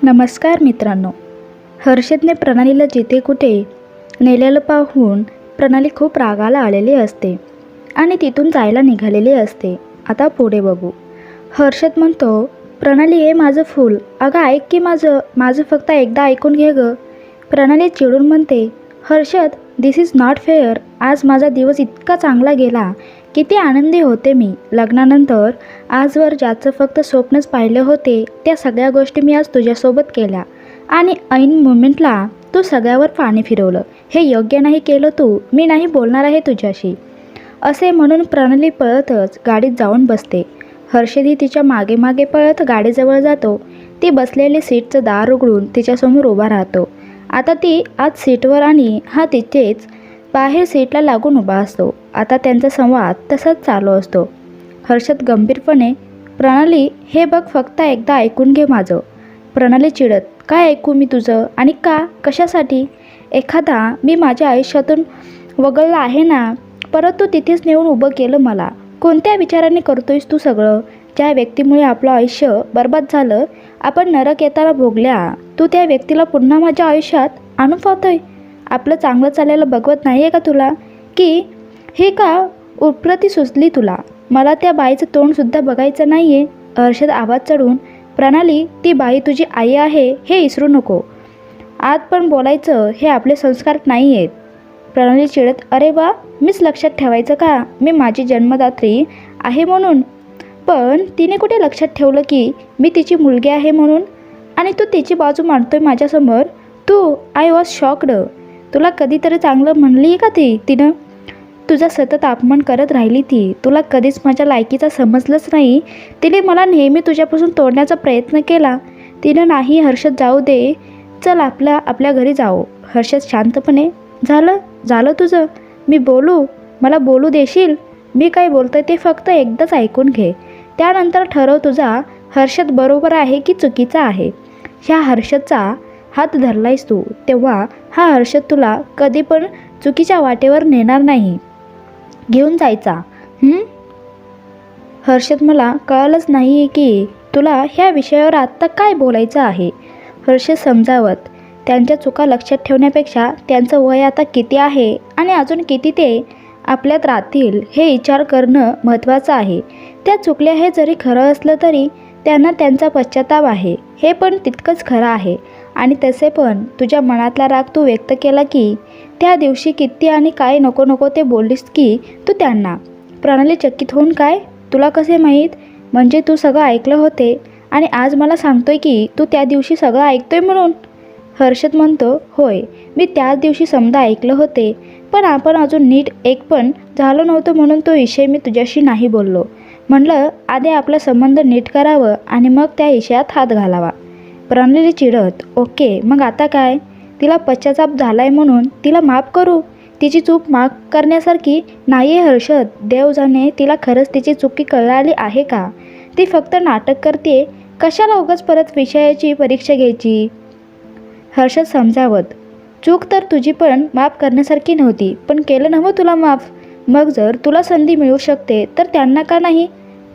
नमस्कार मित्रांनो. हर्षदने प्रणालीला जिथे कुठे नेलेलं पाहून प्रणाली खूप रागाला आलेली असते आणि तिथून जायला निघालेली असते. आता पुढे बघू. हर्षद म्हणतो, प्रणाली हे माझं फूल, अगं ऐक की माझं फक्त एकदा ऐकून घे गं. प्रणाली चिडून म्हणते, हर्षद दिस इज नॉट फेअर. आज माझा दिवस इतका चांगला गेला, किती आनंदी होते मी. लग्नानंतर आजवर ज्याचं फक्त स्वप्नच पाहिले होते त्या सगळ्या गोष्टी मी आज तुझ्यासोबत केल्या आणि ऐन मोमेंटला तू सगळ्यावर पाणी फिरवलं. हे योग्य नाही केलं तू. मी नाही बोलणार आहे तुझ्याशी. असे म्हणून प्रणाली पळतच गाडीत जाऊन बसते. हर्षदही तिच्या मागे मागे पळत गाडीजवळ जातो. ती बसलेली सीटचं दार उघडून तिच्यासमोर उभा राहतो. आता ती आत सीटवर आणि हा तिथेच बाहेर सीटला लागून उभा असतो. आता त्यांचा संवाद तसाच चालू असतो. हर्षद गंभीरपणे, प्रणाली हे बघ, फक्त एकदा ऐकून घे माझं. प्रणाली चिडत, काय ऐकू मी तुझं आणि का, कशासाठी? एखादा मी माझ्या आयुष्यातून वगळला आहे ना, परत तू तिथेच नेऊन उभं केलं मला. कोणत्या विचाराने करतोयस तू सगळं? ज्या व्यक्तीमुळे आपलं आयुष्य बर्बाद झालं, आपण नरक येताना भोगल्या, तू त्या व्यक्तीला पुन्हा माझ्या आयुष्यात आणून पाहतोय. आपलं चांगलं चालायला बघवत नाही आहे का तुला? की हे का उपरती सुचली तुला? मला त्या बाईचं तोंडसुद्धा बघायचं नाही आहे. हर्षद आवाज चढून, प्रणाली ती बाई तुझी आई आहे हे विसरू नको. आज पण बोलायचं हे आपले संस्कार नाही आहेत. प्रणाली चिडत, अरे वा, मीच लक्षात ठेवायचं का मी माझी जन्मदात्री आहे म्हणून? पण तिने कुठे लक्षात ठेवलं की मी तिची मुलगी आहे म्हणून? आणि तू तिची बाजू मांडतोय माझ्यासमोर. I was shocked. तुला कधीतरी चांगलं म्हणली आहे का तिनं? तुझा सतत अपमान करत राहिली ती. तुला कधीच माझ्या लायकीचा समजलंच नाही. तिने मला नेहमी तुझ्यापासून तोडण्याचा प्रयत्न केला. तिनं नाही. हर्षद जाऊ दे, चल आपल्या घरी जाऊ. हर्षद शांतपणे, झालं तुझं. मी बोलू? मला बोलू देशील? मी काय बोलतोय ते फक्त एकदाच ऐकून घे, त्यानंतर ठरव तुझा हर्षद बरोबर आहे की चुकीचा आहे. ह्या हर्षदचा हात धरलायस तू, तेव्हा हा हर्षद तुला कधी पण चुकीच्या वाटेवर नेणार नाही. घेऊन जायचा. हर्षद, मला कळलंच नाही आहे की तुला ह्या विषयावर आत्ता काय बोलायचं आहे. हर्षद समजावत, त्यांच्या चुका लक्षात ठेवण्यापेक्षा त्यांचं वय आता किती आहे आणि अजून किती ते आपल्यात राहतील हे विचार करणं महत्त्वाचं आहे. त्या चुकल्या हे जरी खरं असलं तरी त्यांना त्यांचा पश्चाताप आहे हे पण तितकंच खरं आहे. आणि तसे पण तुझ्या मनातला राग तू व्यक्त केला की त्या दिवशी किती आणि काय नको ते बोललीस की तू त्यांना. प्रणाली चकित होऊन, काय? तुला कसे माहीत? म्हणजे तू सगळं ऐकलं होते आणि आज मला सांगतोय की तू त्या दिवशी सगळं ऐकतोय म्हणून? हर्षद म्हणतो, होय, मी त्याच दिवशी समजा ऐकलं होते, पण आपण अजून नीट एक पण झालं नव्हतं म्हणून तो विषय मी तुझ्याशी नाही बोललो. म्हणलं आधी आपला संबंध नीट करावं आणि मग त्या विषयात हात घालावा. प्रणाली चिडत, ओके, मग आता काय? तिला पश्चाताप झालाय म्हणून तिला माफ करू? तिची चूक माफ करण्यासारखी नाही आहे हर्षद. देव जाणे तिला खरंच तिची चुकी कळाली आहे का? ती फक्त नाटक करते. कशाला उगाच परत विषयाची परीक्षा घ्यायची? हर्षद समजावत, चूक तर तुझी पण माफ करण्यासारखी नव्हती, पण केलं नव्हतं तुला माफ. मग जर तुला संधी मिळू शकते तर त्यांना का नाही?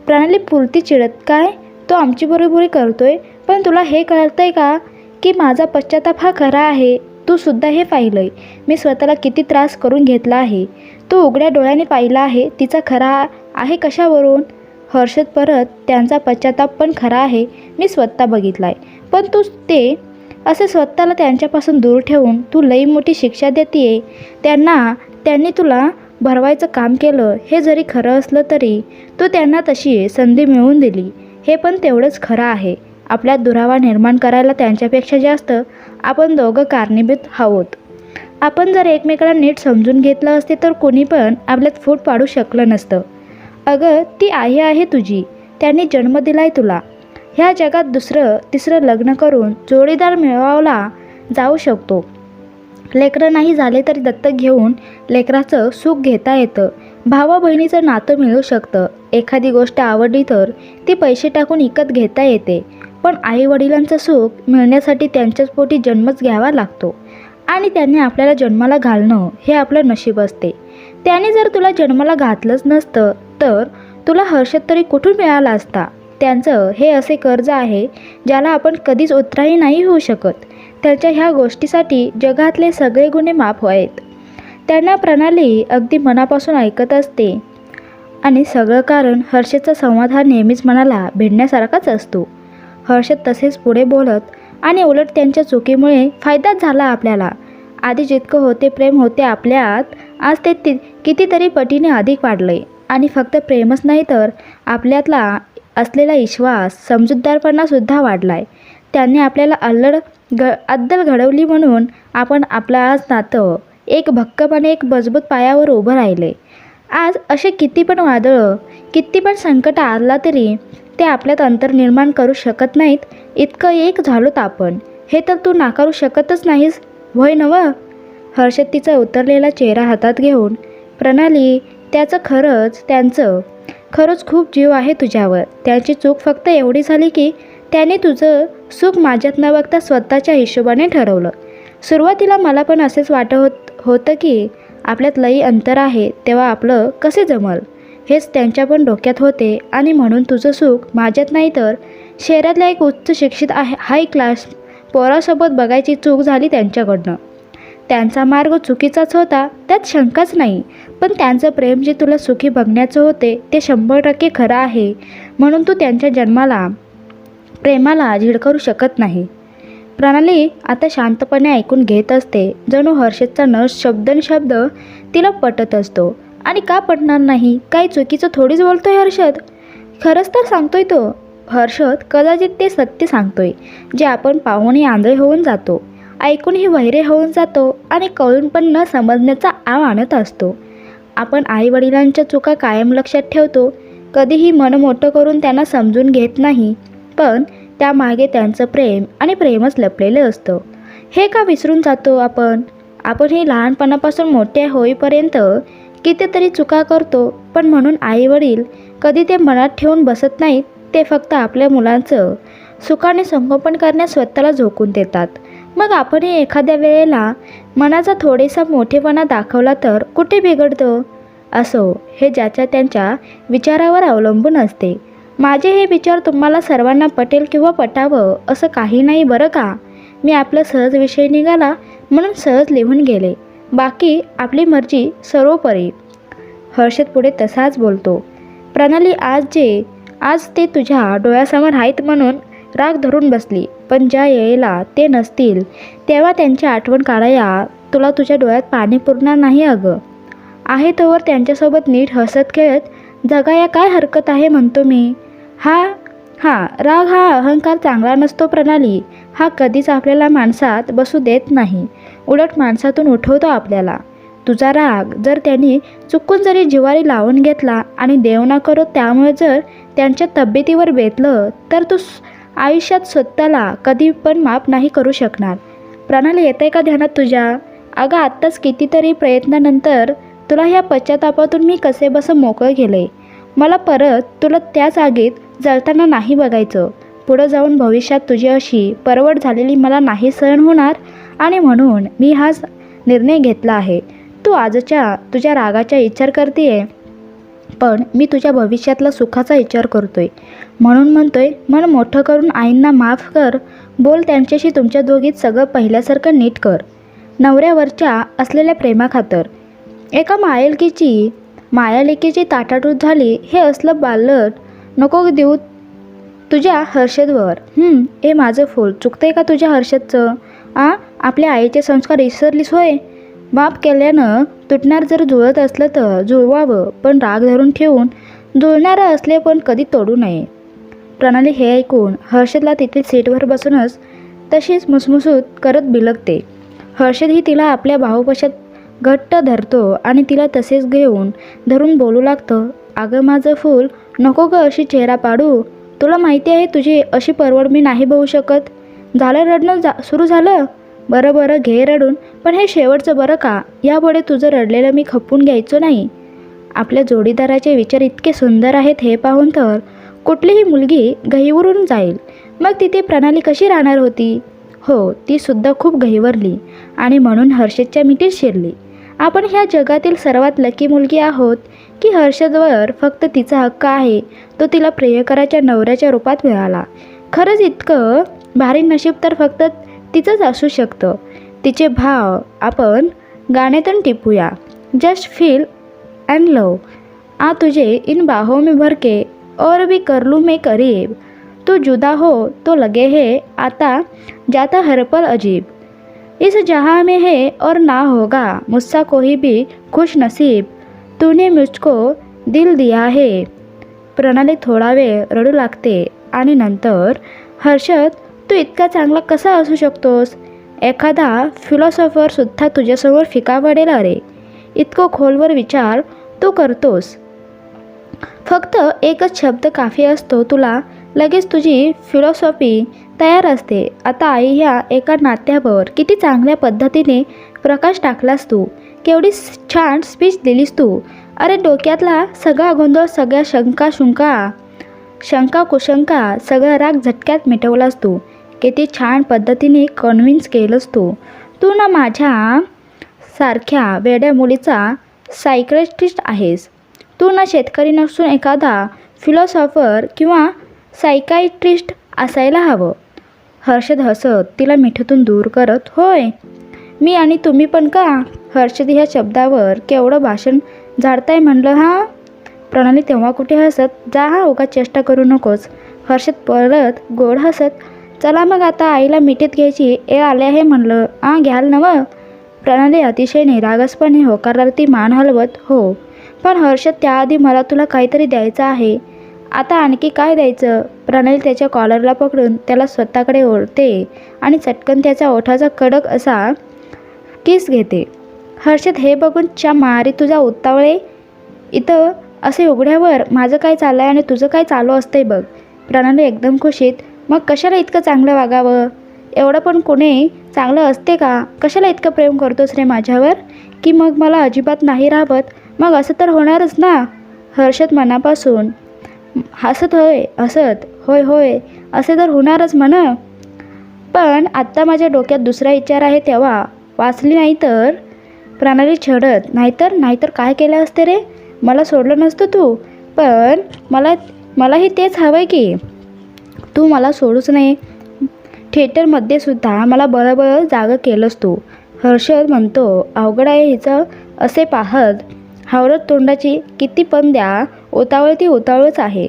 प्रणाली पुरती चिडत, काय? तो आमची बरोबरी करतोय, पण तुला हे कळतंय का की माझा पश्चाताप हा खरा आहे? तू सुद्धा हे पाहिलंय मी स्वतःला किती त्रास करून घेतला आहे. तू उघड्या डोळ्याने पाहिला आहे तिचा खरा आहे कशावरून? हर्षद परत, त्यांचा पश्चाताप पण खरा आहे, मी स्वतः बघितलाय. पण तू ते असे स्वतःला त्यांच्यापासून दूर ठेवून तू लई मोठी शिक्षा देतीये. त्यांनी तुला भरवायचं काम केलं हे जरी खरं असलं तरी तू त्यांना तशी संधी मिळवून दिली हे पण तेवढंच खरं आहे. आपल्यात दुरावा निर्माण करायला त्यांच्यापेक्षा जास्त आपण दोघं कारणीभूत आहोत. आपण जर एकमेकाला नीट समजून घेतलं असते तर कोणी पण आपल्यात फूट पाडू शकलं नसतं. अगं, ती आई आहे तुझी, त्यांनी जन्म दिलाय तुला. ह्या जगात दुसरं तिसरं लग्न करून जोडीदार मिळवला जाऊ शकतो. लेकरं नाही झाले तरी दत्तक घेऊन लेकराचं सुख घेता येतं. भावा बहिणीचं नातं मिळू शकतं. एखादी गोष्ट आवडली तर ती पैसे टाकून विकत घेता येते. पण आई वडिलांचं सुख मिळण्यासाठी त्यांच्याच पोटी जन्मच घ्यावा लागतो आणि त्यांनी आपल्याला जन्माला घालणं हे आपलं नशीब असते. त्याने जर तुला जन्माला घातलंच नसतं तर तुला हर्षद तरी कुठून मिळाला असता? त्यांचं हे असे कर्ज आहे ज्याला आपण कधीच उतराही नाही होऊ शकत. त्यांच्या ह्या गोष्टीसाठी जगातले सगळे गुन्हे माफ आहेत. त्यांना प्रणाली अगदी मनापासून ऐकत असते आणि सगळं कारण हर्षदचा संवाद हा नेहमीच मनाला भिडण्यासारखाच असतो. हर्षद तसेच पुढे बोलत, आणि उलट त्यांच्या चुकीमुळे फायदाच झाला आपल्याला. आधी जितकं होते प्रेम होते आपल्यात, आज ते कितीतरी पटीने अधिक वाढले. आणि फक्त प्रेमच नाही तर आपल्यातला असलेला विश्वास, समजूतदारपणासुद्धा वाढलाय. त्यांनी आपल्याला अद्दल घडवली म्हणून आपण आपलं आज नातं एक भक्कम एक मजबूत पायावर उभं राहिले. आज असे किती पण वादळं, किती पण संकट आला तरी ते आपल्यात अंतर निर्माण करू शकत नाहीत. इतकं एक झालोत आपण, हे तर तू नाकारू शकतच नाहीस, होय नवं? हर्षद तिचा उतरलेला चेहरा हातात घेऊन, प्रणाली, त्यांचं खरंच खूप जीव आहे तुझ्यावर. त्यांची चूक फक्त एवढी झाली की त्याने तुझं सुख माझ्यात न बघता स्वतःच्या हिशोबाने ठरवलं. सुरुवातीला मला पण असेच वाटत होतं की आपल्यात लई अंतर आहे, तेव्हा आपलं कसे जमल, हेच त्यांच्या पण डोक्यात होते. आणि म्हणून तुझं सुख माझ्यात नाही तर शहरातल्या एक उच्च शिक्षित हाय क्लास पोरासोबत बघायची चूक झाली त्यांच्याकडनं. त्यांचा मार्ग चुकीचाच होता, त्यात शंकाच नाही. पण त्यांचं प्रेम जे तुला सुखी बघण्याचं होते ते 100% खरं आहे. म्हणून तू त्यांच्या प्रेमाला झिडकारू शकत नाही. प्रणाली आता शांतपणे ऐकून घेत असते, जणू हर्षदचा न शब्द तिला पटत असतो. आणि का पटणार नाही? काही चुकीचं थोडीच बोलतोय हर्षद, खरंच तर सांगतोय तो. हर्षद कदाचित ते सत्य सांगतोय जे आपण पाहूनही आंधळे होऊन जातो, ऐकूनही वैरे होऊन जातो आणि कळून पण न समजण्याचा आव आणत असतो. आपण आईवडिलांच्या चुका कायम लक्षात ठेवतो, कधीही मन मोठं करून त्यांना समजून घेत नाही. पण त्यामागे त्यांचं प्रेम आणि प्रेमच लपलेलं असतं, हे का विसरून जातो आपण? हे लहानपणापासून मोठे होईपर्यंत कितीतरी चुका करतो, पण म्हणून आईवडील कधी ते मनात ठेवून बसत नाहीत. ते फक्त आपल्या मुलांचं सुखाने संगोपन करण्यास स्वतःला झोकून देतात. मग आपणही एखाद्या वेळेला मनाचा थोडेसा मोठेपणा दाखवला तर कुठे बिघडतं? असो, हे ज्याच्या त्यांच्या विचारावर अवलंबून असते. माझे हे विचार तुम्हाला सर्वांना पटेल किंवा पटावं असं काही नाही बरं का. मी आपला सहज विषय निघाला म्हणून सहज लिहून गेले, बाकी आपली मर्जी सर्वोपरी. हर्षद पुढे तसाच बोलतो, प्रणाली, आज ते तुझ्या डोळ्यासमोर आहेत म्हणून राग धरून बसली, पण ज्या वेळेला ते नसतील तेव्हा त्यांची आठवण काढाया तुला तुझ्या डोळ्यात पाणी पुरणार नाही अगं. आहे तोवर त्यांच्यासोबत नीट हसत खेळत जगाया काय हरकत आहे म्हणतो मी. राग हा अहंकार चांगला नसतो प्रणाली. हा कधीच आपल्याला माणसात बसू देत नाही, उलट माणसातून उठवतो आपल्याला. तुझा राग जर त्यांनी चुकून जरी जिव्हारी लावून घेतला आणि देव ना करो त्यामुळे जर त्यांच्या तब्येतीवर बेतलं तर तू आयुष्यात स्वतःला कधी पण माफ नाही करू शकणार. प्रणाली, येते का ध्यानात तुझ्या? अगं, आत्ताच कितीतरी प्रयत्नानंतर तुला ह्या पश्चातापातून मी कसे बसं मोकळं केले. मला परत तुला त्याच आगीत जळताना नाही बघायचं. पुढं जाऊन भविष्यात तुझी अशी परवड झालेली मला नाही सहन होणार आणि म्हणून मी हा निर्णय घेतला आहे. तू आजच्या तुझ्या रागाचा विचार करतेय, पण मी तुझ्या भविष्यातला सुखाचा विचार करतोय. म्हणून म्हणतोय, मन मोठं करून आईंना माफ कर. बोल त्यांच्याशी, तुमच्या दोघीत सगळं पहिल्यासारखं नीट कर. नवऱ्यावरच्या असलेल्या प्रेमाखातर एका मायालेकीची ताटाटूट झाली. हे असलं बालट नको देऊ तुझ्या हर्षदवर. हे माझं फूल चुकतंय का तुझ्या हर्षदचं? आपल्या आईचे संस्कार विसरलीस होय? माफ केल्यानं तुटणार जर जुळत असलं तर जुळवावं, पण राग धरून ठेवून जुळणारं असले पण कधी तोडू नये. प्रणाली हे ऐकून हर्षदला तिथे सीटवर बसूनच तशीच मुसमुसूत करत बिलगते. हर्षदही तिला आपल्या बाहुपाशात घट्ट धरतो आणि तिला तसेच धरून बोलू लागतं, अगं माझं फूल, नको गं अशी चेहरा पाडू. तुला माहिती आहे तुझी अशी परवड मी नाही बघू शकत. झालं रडणं सुरू झालं? बरं घे रडून, पण हे शेवटचं बरं का. यापुढे तुझं रडलेलं मी खपवून घ्यायचो नाही. आपल्या जोडीदाराचे विचार इतके सुंदर आहेत हे पाहून तर कुठलीही मुलगी गहिवरून जाईल. मग तिथे प्रणाली कशी राहणार होती? हो, ती सुद्धा खूप गहिवरली आणि म्हणून हर्षदच्या मिठीत शिरली. आपण ह्या जगातील सर्वात लकी मुलगी आहोत. की हर्षदवर फक्त तिचा हक्क आहे तो तिला प्रियकराच्या नवऱ्याच्या रूपात मिळाला. खरंच इतकं भारी नशीब तर फक्त तिचंच असू शकतं. तिचे भाव आपण गाण्यातून टिपूया. जस्ट फील अँड लव. आ तुझे इन बाहों में भर के और भी कर लूँ मैं करीब. तू जुदा हो तो लगे है आता जाता हर पल अजीब. इस जहाँ में है और ना होगा मुझसा कोई भी खुश नसीब. तूने मुझको दिल दिया है. प्रणाली थोडा वेळ रडू लागते आणि नंतर हर्षद तू इतका चांगला कसा असू शकतोस. एखादा फिलॉसॉफरसुद्धा तुझ्यासमोर फिका पडेल अरे. इतकं खोलवर विचार तू करतोस. फक्त एकच शब्द काफी असतो तुला लगेच तुझी फिलॉसॉफी तयार असते. आता आई ह्या एका नात्यावर किती चांगल्या पद्धतीने प्रकाश टाकलास तू. केवढी छान स्पीच दिलीस तू. अरे डोक्यातला सगळा गोंधळ, सगळ्या शंका कुशंका सगळा राग झटक्यात मिटवलास तू. किती छान पद्धतीने कन्व्हिन्स केलंस तू. तू ना माझ्या सारख्या वेड्या मुलीचा सायकियाट्रिस्ट आहेस. तू ना शेतकरी नसून एखादा फिलॉसॉफर किंवा सायकायट्रिस्ट असायला हवं. हर्षद हसत तिला मिठीतून दूर करत, होय मी आणि तुम्ही पण का. हर्षद ह्या शब्दावर केवढं भाषण झाडताय म्हणलं हां. प्रणाली तेव्हा कुठे हसत, जा हा उगा चेष्टा करू नकोस. हर्षद परत गोड हसत, चला मग आता आईला मिठीत घ्यायची वेळ आले आहे म्हणलं. घ्याल नवं. प्रणाली अतिशय निरागसपणे होकारार्थी मान हलवत, हो पण हर्षद त्याआधी मला तुला काहीतरी द्यायचं आहे. आता आणखी काय द्यायचं. प्रणाली त्याच्या कॉलरला पकडून त्याला स्वतःकडे ओढते आणि चटकन त्याच्या ओठाचा कडक असा किस घेते. हर्षद हे बघून च्या मारी तुझा उतावळे. इथं असे उघड्यावर माझं काय चाललं आहे आणि तुझं काय चालू असतंय बघ. प्रणाली एकदम खुशीत, मग कशाला इतकं चांगलं वागावं. एवढं पण कोणी चांगलं असते का. कशाला इतकं प्रेम करतोस रे माझ्यावर की मग मला अजिबात नाही राहत. मग असं तर होणारच ना. हर्षद मनापासून हसत, होय होय असे तर होणारच म्हणा. पण आत्ता माझ्या डोक्यात दुसरा विचार आहे तेव्हा वाचली नाही तर. प्रणाली छेडत, नाहीतर काय केलं असते रे. मला सोडलं नसतं तू. पण मलाही तेच हवं आहे की तू मला सोडूच नाही. थिएटरमध्ये सुद्धा मला बरोबर जागा केलंस तू. हर्षद म्हणतो, अवघड आहे हिचं असे पाहत. हावरत तोंडाची किती पण द्या, उतावळ ती उतावळच आहे.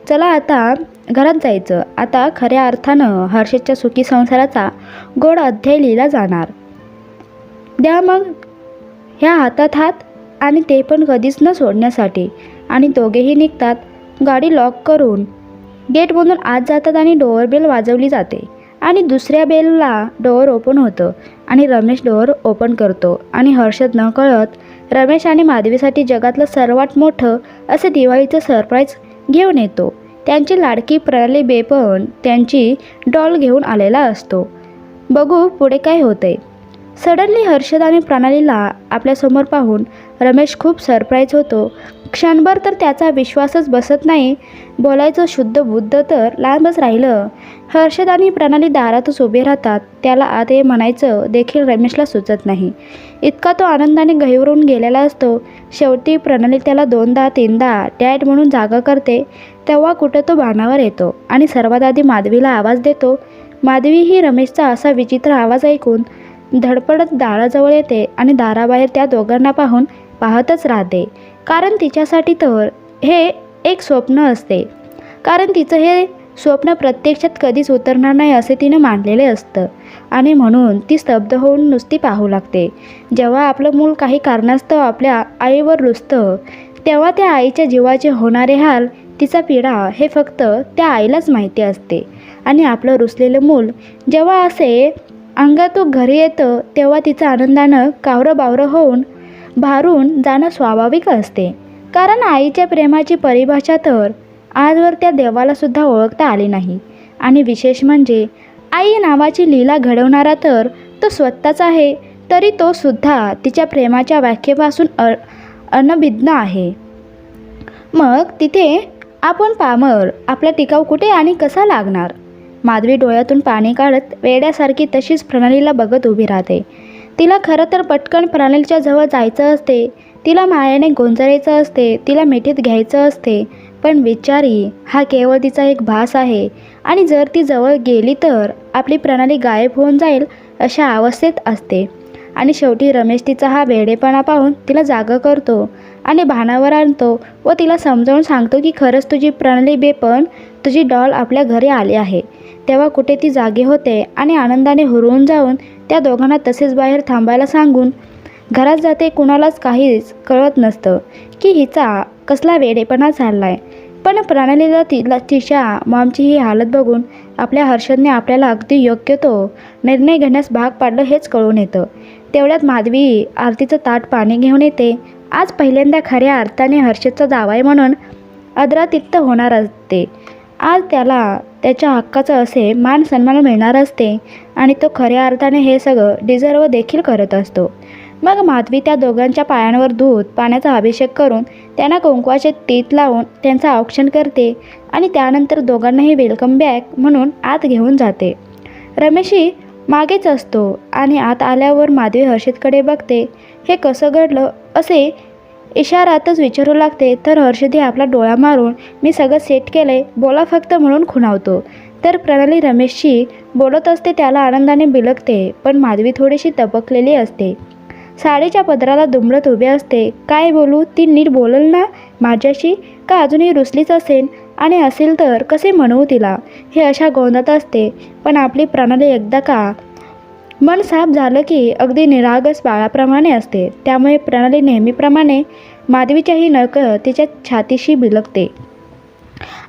चला आता घरात जायचं. आता खऱ्या अर्थानं हर्षदच्या सुखी संसाराचा गोड अध्याय लिहिला जाणार. द्या मग ह्या हातात हात, आणि ते पण कधीच न सोडण्यासाठी. आणि दोघेही निघतात. गाडी लॉक करून गेटमधून आत जातात आणि डोअरबेल वाजवली जाते आणि दुसऱ्या बेलला डोअर ओपन होतं आणि रमेश डोअर ओपन करतो आणि हर्षद न कळत रमेश आणि माधवीसाठी जगातलं सर्वात मोठं असं दिवाळीचं सरप्राईज घेऊन येतो. त्यांची लाडकी प्रणाली बेपण त्यांची डॉल घेऊन आलेला असतो. बघू पुढे काय होतंय. सडनली हर्षद आणि प्रणालीला आपल्यासमोर पाहून रमेश खूप सरप्राईज होतो. क्षणभर तर त्याचा विश्वासच बसत नाही. बोलायचं शुद्ध बुद्ध तर लांबच राहिलं. हर्षद आणि प्रणाली दारातच उभे राहतात. त्याला आत ये म्हणायचं देखील रमेशला सुचत नाही. इतका तो आनंदाने गहिवरून गेलेला असतो. शेवटी प्रणाली त्याला 2दा-3दा डॅड म्हणून जागा करते. तेव्हा कुठं तो भानावर येतो आणि सर्वात आधी माधवीला आवाज देतो. माधवी ही रमेशचा असा विचित्र आवाज ऐकून धडपडत दाराजवळ येते आणि दाराबाहेर त्या दोघांना पाहतच राहते. कारण तिच्यासाठी तर हे एक स्वप्न असते. कारण तिचं हे स्वप्न प्रत्यक्षात कधीच उतरणार नाही असे तिने मानलेले असतं आणि म्हणून ती स्तब्ध होऊन नुसती पाहू लागते. जेव्हा आपलं मूल काही कारणास्तव आपल्या आईवर रुसतं तेव्हा त्या आईच्या जीवाचे होणारे हाल, तिचा पीडा हे फक्त त्या आईलाच माहिती असते. आणि आपलं रुसलेलं मूल जेव्हा असे अंगातून घरी येतं तेव्हा तिचं आनंदानं कावरं-बावरं होऊन भारून जाणं स्वाभाविक असते. कारण आईच्या प्रेमाची परिभाषा तर आजवर त्या देवालासुद्धा ओळखता आली नाही. आणि विशेष म्हणजे आई नावाची लीला घडवणारा तर तो स्वतःच आहे, तरी तो सुद्धा तिच्या प्रेमाच्या व्याख्येपासून अनभिज्ञ आहे. मग तिथे आपण पामर, आपला टिकाव कुठे आणि कसा लागणार. माधवी डोळ्यातून पाणी काढत वेड्यासारखी तशीच प्रणालीला बघत उभी राहते. तिला खरं तर पटकन प्रणालीच्या जवळ जायचं असते, तिला मायाने गोंजारायचं असते, तिला मिठीत घ्यायचं असते, पण बिचारी हा केवळ तिचा एक भास आहे आणि जर ती जवळ गेली तर आपली प्रणाली गायब होऊन जाईल अशा अवस्थेत असते. आणि शेवटी रमेश तिचा हा वेडेपणा पाहून तिला जागं करतो आणि भानावर आणतो व तिला समजावून सांगतो की खरंच तुझी प्रणाली बेपण, तुझी डॉल आपल्या घरी आली आहे. तेव्हा कुठे ती जागी होते आणि आनंदाने हुरळून जाऊन त्या दोघांना तसेच बाहेर थांबायला सांगून घरात जाते. कुणालाच काहीच कळत नसतं की हिचा कसला वेडेपणा चाललाय. पण प्रणालीला तिच्या मॉमची ही हालत बघून आपल्या हर्षदने आपल्याला अगदी योग्य तो निर्णय घेण्यास भाग पाडलं हेच कळून येतं. तेवढ्यात माधवी आरतीचं ताट पाणी घेऊन येते. आज पहिल्यांदा खऱ्या अर्थाने हर्षदचा जावई म्हणून अद्रातित्त होणार असते. आज त्याला त्याच्या हक्काचं असे मान सन्मान मिळणार असते आणि तो खऱ्या अर्थाने हे सगळं डिझर्व देखील करत असतो. मग माधवी त्या दोघांच्या पायांवर दूध पाण्याचा अभिषेक करून त्यांना कुंकवाचे टीत लावून त्यांचं औक्षण करते आणि त्यानंतर दोघांनाही वेलकम बॅक म्हणून आत घेऊन जाते. रमेशही मागेच असतो आणि आत आल्यावर माधवी हर्षदकडे बघते. हे कसं घडलं असे इशारातच विचारू लागते तर हर्षदही आपला डोळा मारून मी सगळं सेट केलंय, बोला फक्त म्हणून खुणावतो. तर प्रणाली रमेशशी बोलत असते, त्याला आनंदाने बिलगते, पण माधवी थोडीशी तबकलेली असते. साडीच्या पदराला दुमडत उभी असते. काय बोलू, ती नीट बोलल ना माझ्याशी का अजूनही रुसलीच असेल आणि असेल तर कसे म्हणू तिला, हे अशा गोंधळात असते. पण आपली प्रणाली एकदा का मन साफ झालं की अगदी निरागस बाळाप्रमाणे असते. त्यामुळे प्रणाली नेहमीप्रमाणे माधवीच्याही नकळत तिच्या छातीशी बिलगते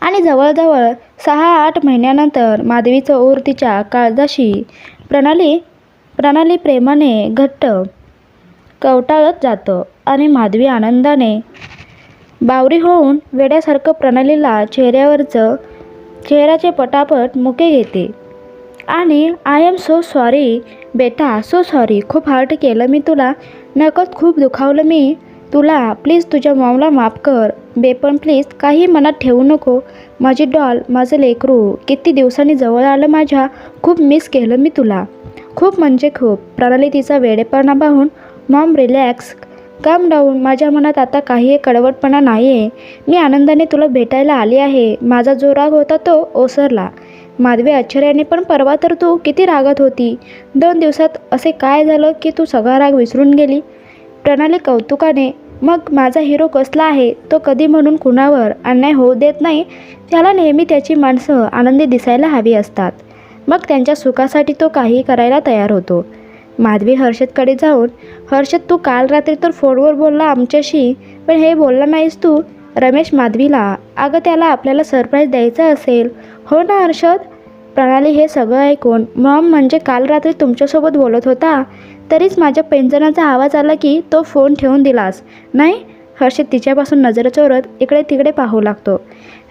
आणि जवळजवळ 6-8 महिन्यानंतर माधवीचं ओर तिच्या काळजाशी प्रणाली प्रेमाने घट्ट कवटाळत जातं आणि माधवी आनंदाने बावरी होऊन वेड्यासारखं प्रणालीला चेहऱ्याचे पटापट मुके घेते आणि आय एम सो सॉरी बेटा, सो सॉरी, खूप हर्ट केलं मी तुला, नकळत खूप दुखावलं मी तुला, प्लीज तुझ्या मॉमला माफ कर बेपण, प्लीज काही मनात ठेवू नको, माझी डॉल, माझं लेकरू किती दिवसांनी जवळ आलं माझ्या, खूप मिस केलं मी तुला, खूप म्हणजे खूप. प्रणाली तिचा वेडेपणा पाहून मॉम रिलॅक्स, काम डाऊन, माझ्या मनात आता काही कडवटपणा नाही आहे, मी आनंदाने तुला भेटायला आली आहे, माझा जो राग होता तो ओसरला. माधवी आश्चर्याने, पण परवा तर तू किती रागात होती, 2 दिवसात असे काय झालं की तू सगळा राग विसरून गेली. प्रणाली कौतुकाने, मग माझा हिरो कसला आहे, तो कधी म्हणून कुणावर अन्याय होऊ देत नाही, त्याला नेहमी त्याची माणसं आनंदी दिसायला हवी असतात, मग त्यांच्या सुखासाठी तो काही करायला तयार होतो. माधवी हर्षदकडे जाऊन, हर्षद तू काल रात्री तर फोनवर बोलला आमच्याशी, पण हे बोलला नाहीस तू. रमेश माधवीला, अगं त्याला आपल्याला सरप्राईज द्यायचं असेल. हो ना हर्षद. प्रणाली हे सगळं ऐकून, मॉम म्हणजे काल रात्री तुमच्यासोबत बोलत होता, तरीच माझ्या पेंजनाचा आवाज आला की तो फोन ठेवून दिलास नाही. हर्षद तिच्यापासून नजर चोरत इकडे तिकडे पाहू लागतो.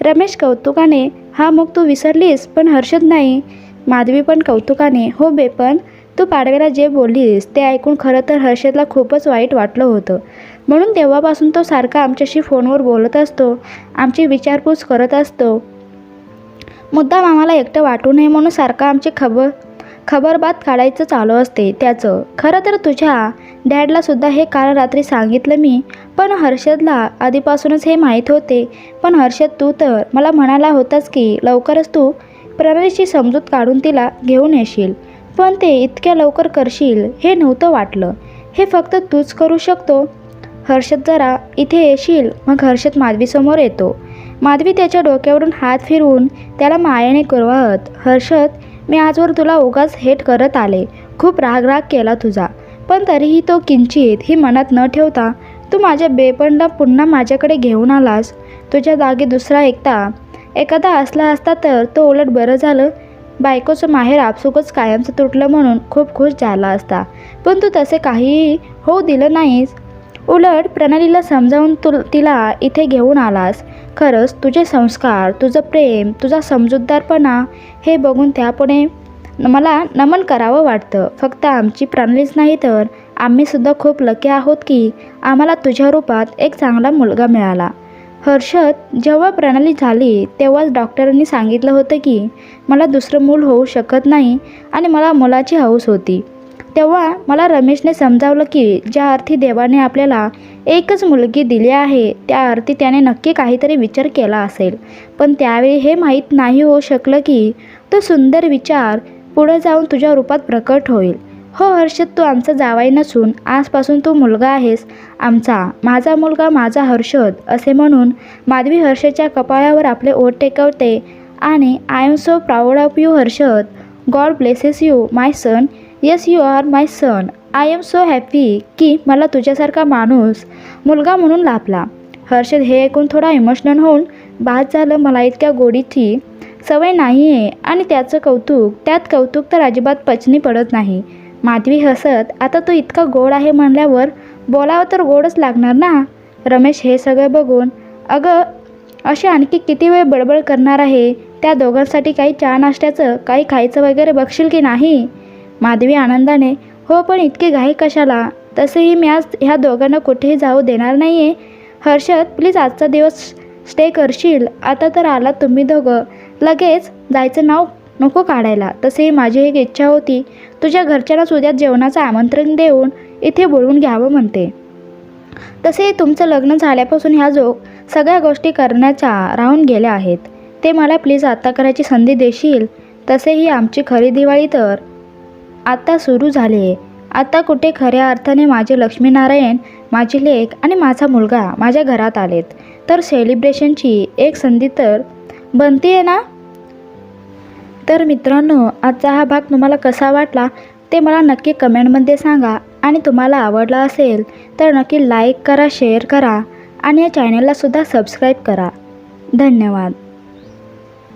रमेश कौतुकाने, हा मग तू विसरलीस, पण हर्षद नाही. माधवी पण कौतुकाने, हो बेपण, तू पाडव्याला जे बोललीस ते ऐकून खरं तर हर्षदला खूपच वाईट वाटलं होतं, म्हणून तेव्हापासून तो सारखा आमच्याशी फोनवर बोलत असतो, आमची विचारपूस करत असतो, मुद्दाम आम्हाला एकटं वाटू नये म्हणून सारखं आमची खबरबात काढायचं चालू असते त्याचं. खरं तर तुझ्या डॅडलासुद्धा हे काल रात्री सांगितलं मी, पण हर्षदला आधीपासूनच हे माहीत होते. पण हर्षद तू तर मला म्हणाला होतास की लवकरच तू प्रणालीची समजूत काढून तिला घेऊन येशील, पण ते इतक्या लवकर करशील हे नव्हतं वाटलं. हे फक्त तूच करू शकतो. हर्षद जरा इथे येशील. मग हर्षद माधवीसमोर येतो. माधवी त्याच्या डोक्यावरून हात फिरवून त्याला मायेने कुरवाळत, हर्षद मी आजवर तुला उगाच हेट करत आले, खूप राग केला तुझा, पण तरीही तो किंचित ही मनात न ठेवता तू माझ्या बेपणला पुन्हा माझ्याकडे घेऊन आलास. तुझ्या जागी दुसरा एखादा असला असता तर तो उलट बरं झालं. बायकोचं माहेर आपसुकच कायमचं तुटलं म्हणून खूप खुश झाला असता, पण तू तसे काहीही होऊ दिलं नाहीस. उलट प्रणालीला समजावून तिला इथे घेऊन आलास. खरंच तुझे संस्कार, तुझं प्रेम, तुझा समजूतदारपणा हे बघून त्यापुढे मला नमन करावं वाटतं. फक्त आमची प्रणालीच नाही तर आम्हीसुद्धा खूप लकी आहोत की आम्हाला तुझ्या रूपात एक चांगला मुलगा मिळाला. हर्षद, जेव्हा प्रणाली झाली तेव्हाच डॉक्टरांनी सांगितलं होतं की मला दुसरं मूल होऊ शकत नाही आणि मला मुलाची हौस होती. तेव्हा मला रमेशने समजावलं की ज्या अर्थी देवाने आपल्याला एकच मुलगी दिली आहे त्या अर्थी त्याने नक्की काहीतरी विचार केला असेल, पण त्यावेळी हे माहीत नाही होऊ शकलं की तो सुंदर विचार पुढे जाऊन तुझ्या रूपात प्रकट होईल. हो हर्षद, तू आमचा जावई नसून आजपासून तू मुलगा आहेस आमचा, माझा मुलगा, माझा हर्षद असे म्हणून माधवी हर्षदच्या कपाळावर आपले ओठ टेकवते आणि I am so proud of you Harshad. God blesses you my son. Yes you are my son. I am so happy की मला तुझ्यासारखा माणूस मुलगा म्हणून लाभला. हर्षद हे ऐकून थोडा इमोशनल होऊन बाद झालं. मला इतक्या गोडीची सवय नाही आहे आणि त्यात कौतुक तर अजिबात पचनी पडत नाही. माधवी हसत, आता तो इतका गोड आहे म्हणल्यावर बोलावं तर गोडच लागणार ना. रमेश हे सगळं बघून, अगं अशी आणखी किती वेळ बडबड करणार आहे, त्या दोघांसाठी काही चहा नाश्त्याचं काही खायचं वगैरे बघशील की नाही. माधवी आनंदाने, हो पण इतकी घाई कशाला, तसेही मी आज ह्या दोघांना कुठेही जाऊ देणार नाही आहे. हर्षद प्लीज आजचा दिवस स्टे करशील. आता तर आलात तुम्ही दोघं, लगेच जायचं नाव नको काढायला. तसेही माझी एक इच्छा होती, तुझ्या घरच्यांनाच उद्या जेवणाचं आमंत्रण देऊन इथे बोलवून घ्यावं म्हणते. तसेही तुमचं लग्न झाल्यापासून ह्या सगळ्या गोष्टी करण्याच्या राहून गेल्या आहेत. ते मला प्लीज आता करायची संधी देशील. तसेही आमची खरी दिवाळी तर आता सुरू झाली आहे. आता कुठे खऱ्या अर्थाने माझे लक्ष्मीनारायण, माझी लेक आणि माझा मुलगा माझ्या घरात आलेत, तर सेलिब्रेशनची एक संधी तर बनते आहे ना. तर मित्रांनो, आजचा हा भाग तुम्हाला कसा वाटला ते मला नक्की कमेंटमध्ये सांगा आणि तुम्हाला आवडला असेल तर नक्की लाईक करा, शेअर करा आणि या चॅनललासुद्धा सबस्क्राईब करा. धन्यवाद.